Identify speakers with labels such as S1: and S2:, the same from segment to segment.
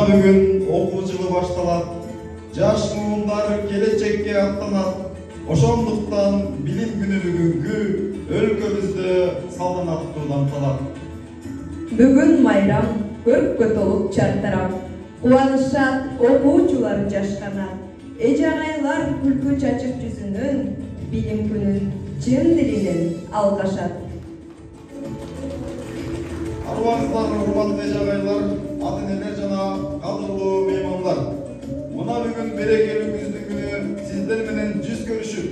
S1: бүгүн окуу жылы башталат. Жаш муундар келечекке аттанат. Ошондуктан билим күнү бүгүнкү өлкөбүздө салтанаттуу дамталат.
S2: Бүгүн майрам, көрккө толуп чартарат. Кубанышат окуучулар жашканат. Эже-агайлар күлкү чачып жүзүнөн билим күнүн чын дилинен алкашат.
S1: Арбаңыздар, урматтуу эже-агайлар, ата-энелер жана кадырлуу меймандар. Мына бүгүн берекелүү күздүн күнү сиздер менен жүз көрүшүп,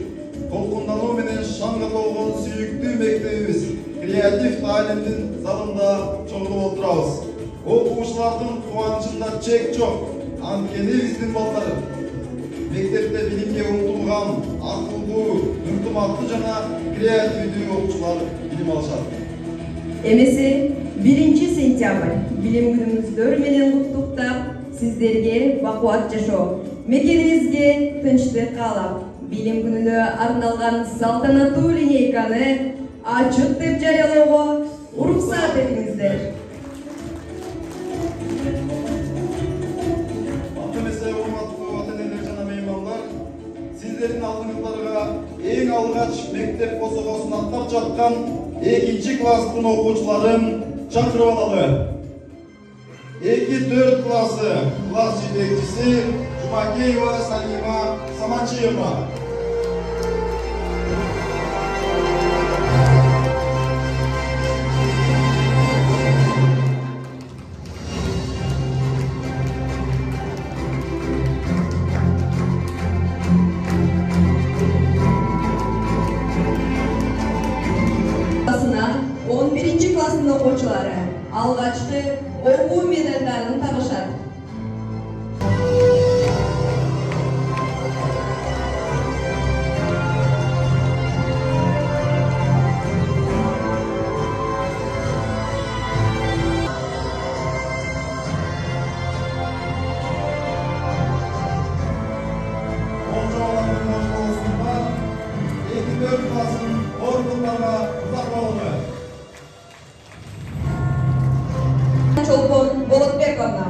S1: толкундануу менен шаңга толгон сүйүктүү мектебибиз Креатив таалимдин залында чогулуп отурабыз. Окуучулардын кубанычында чек жок. Анткени биздин балдар мектепте билимге умтулган, акылдуу, ынтымактуу жана креативдүү окуучулар билим алышат.
S2: Эмесе 1 сентябрь билим күнүңүздөр менен куттуктап, сиздерге бакубат жашоо, мекенибизге тынчтык каалап, билим күнүнө арналган салтанаттуу линейканы ачык деп жарыялоого уруксат этиңиздер.
S1: Ата-энесе, урматтуу ата-энелер жана меймандар, сиздердин алдыңыздарга эң алгач мектеп босогосун аттап жаткан 2 класстын окуучуларын чакырып алалы. 2-4 классы класс жетекчиси Жумакеева Салима Саманчиева.
S2: Классына 11 класстын окуучулары алгачкы окуу медалдарын табышат. Чолпон Болотбековна.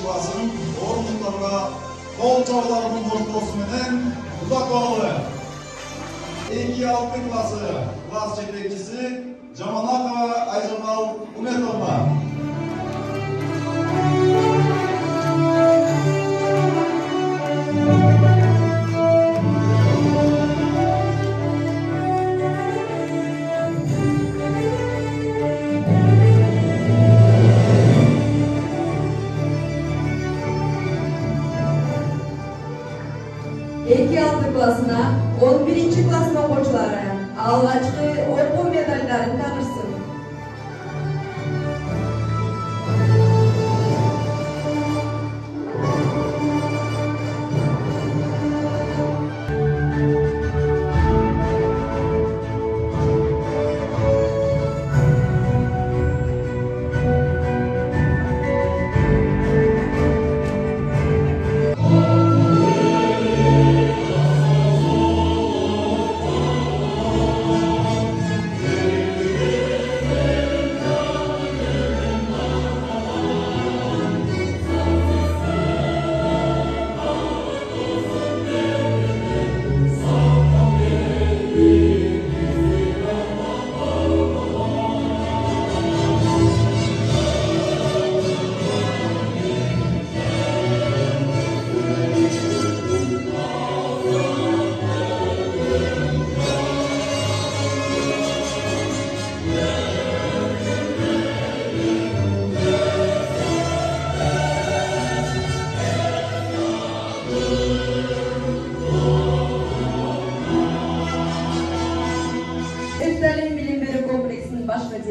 S1: Классының орындықтарға қол чабыларының ортосы менен ұзақ бағалы. 2-6 классы класс жетекчisi Жаманакова Айжамал Уметовна.
S2: Классына 11 класстын окуучулары алгачкы окуу медалдарын табышсын.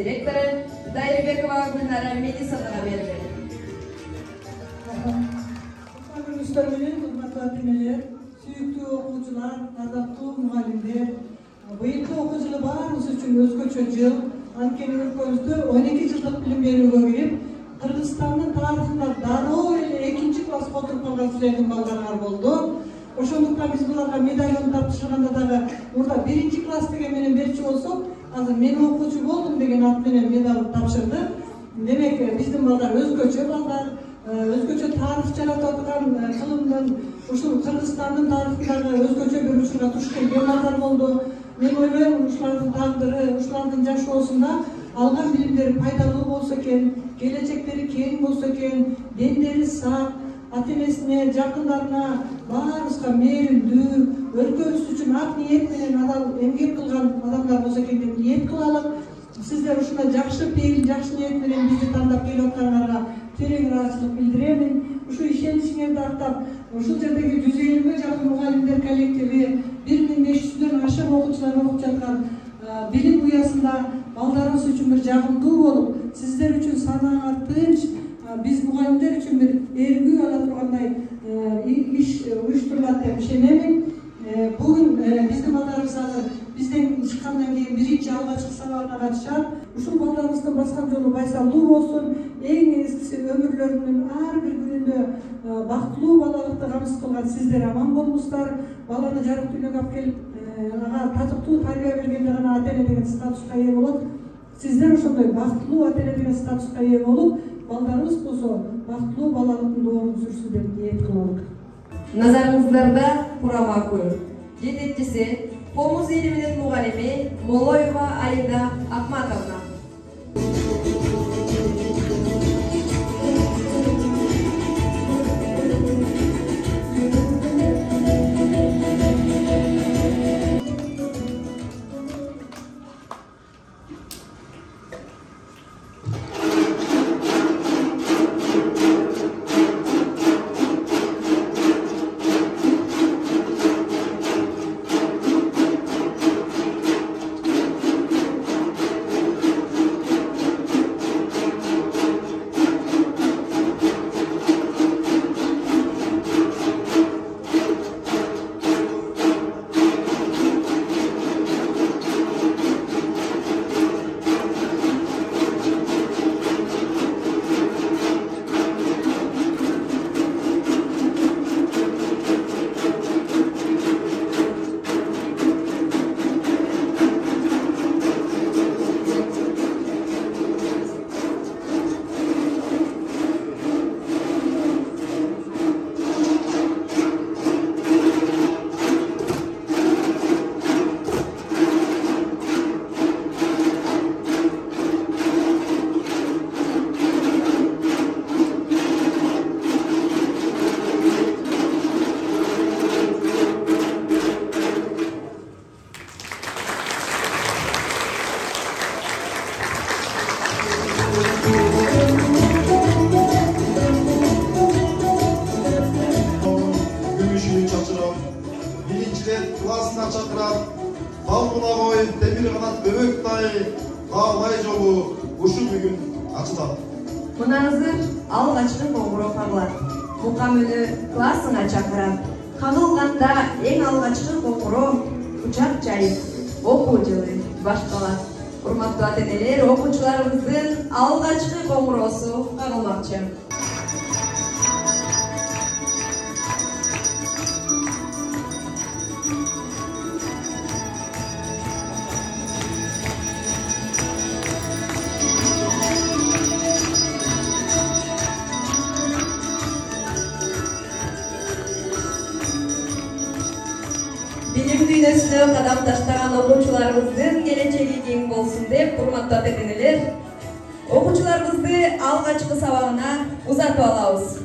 S2: директору Дайрбекова Гүлнара Мелисовнаға беріледі.
S3: Arkadaşlar менен, hurmatly ата-энелер, сүйүктүү окуучулар, ардактуу мугалимдер, быйылкы окуу жылы баарыбыз үчүн өзгөчө жыл. Анткени өлкөбүздө 12 жылдык билим берүүгө кирип, Кыргызстандын тарыхында дароо эле 2-класска отуруп калган силердин балдарыңар болду. Ошондуктан биз буларга медальон тапшырганда дагы мурда 1-класс деген менен берчү болсок, азыр мен окуучу болдум деген ат менен медаль тапшырдык. Демек, биздин балдар өзгөчө балдар, өзгөчө тарых жарата турган кылымдын, ушул Кыргызстандын тарыхындагы өзгөчө бир учурга туш келген балдар болду. Мен ойлойм, ушулардын тагдыры, ушулардын жашоосунда алган билимдери пайдалуу болсо экен, келечектери кең болсо экен, дендери сак, ата-энесине, жакындарына баарыбызга мээримдүү, өлкөбүз үчүн ак ниет менен адал эмгек кылган адамдар болсо экен деп ниет кылалык. Сиздер ушундай жакшы пейил, жакшы ниет менен бизди тандап келип аткандарга терең ыраазычылык билдиремин. Ушу ишеничиңерди актап, ушул жердеги 150ге жакын мугалимдер коллективи, 1500дөн ашык окуучулар окуп жаткан билим уясында балдарыбыз үчүн бир жагымдуу болуп, сиздер үчүн санаңар тынч, биз мугалимдер үчүн бир эргүү ала тургандай иш уюштурулат деп ишенемин. Бүгүн биздин балдарыбыз азыр бизден чыккандан кийин биринчи алгачкы сабагына катышат. Ушул балдарыбыздын баскан жолу байсалдуу болсун, эң негизгиси өмүрлөрүнүн ар бир күнүндө бактылуу балалыкты камсыз кылган сиздер аман болуңуздар. Баланы жарык дүйнөгө алып келип, ага татыктуу тарбия бергенде гана ата-эне деген статуска ээ болот. Сиздер ошондой бактылуу ата-эне деген статуска ээ болуп, балдарыбыз болсо бактылуу балалыктын доорун сүрсүн деп ниет кылабык.
S2: Назарыңыздарда Курама Акуев, жетекчиси, Комуз элиминин мугалими Молоева Аида Акматовна.
S1: Klasına çakıran, balkona koy, demir kanat bebek dayı, kavay jolu, uşu bugün açılan.
S2: Мына азыр алгачкы коңгуроо кагылат. Мукамүнү классына чакырат. Кагылганда эң алгачкы коңгуроо учак жайып, окуу жылы башталат. Урматтуу ата-энелер, окуучуларыбыздын алгачкы коңгуроосу кагылмакчы. Билим дүйнөсүнө кадам таштаган окуучуларыбыздын келечеги кең болсун деп, урматтуу ата-энелер, окуучуларыбызды алгачкы сабагына узатып алабыз.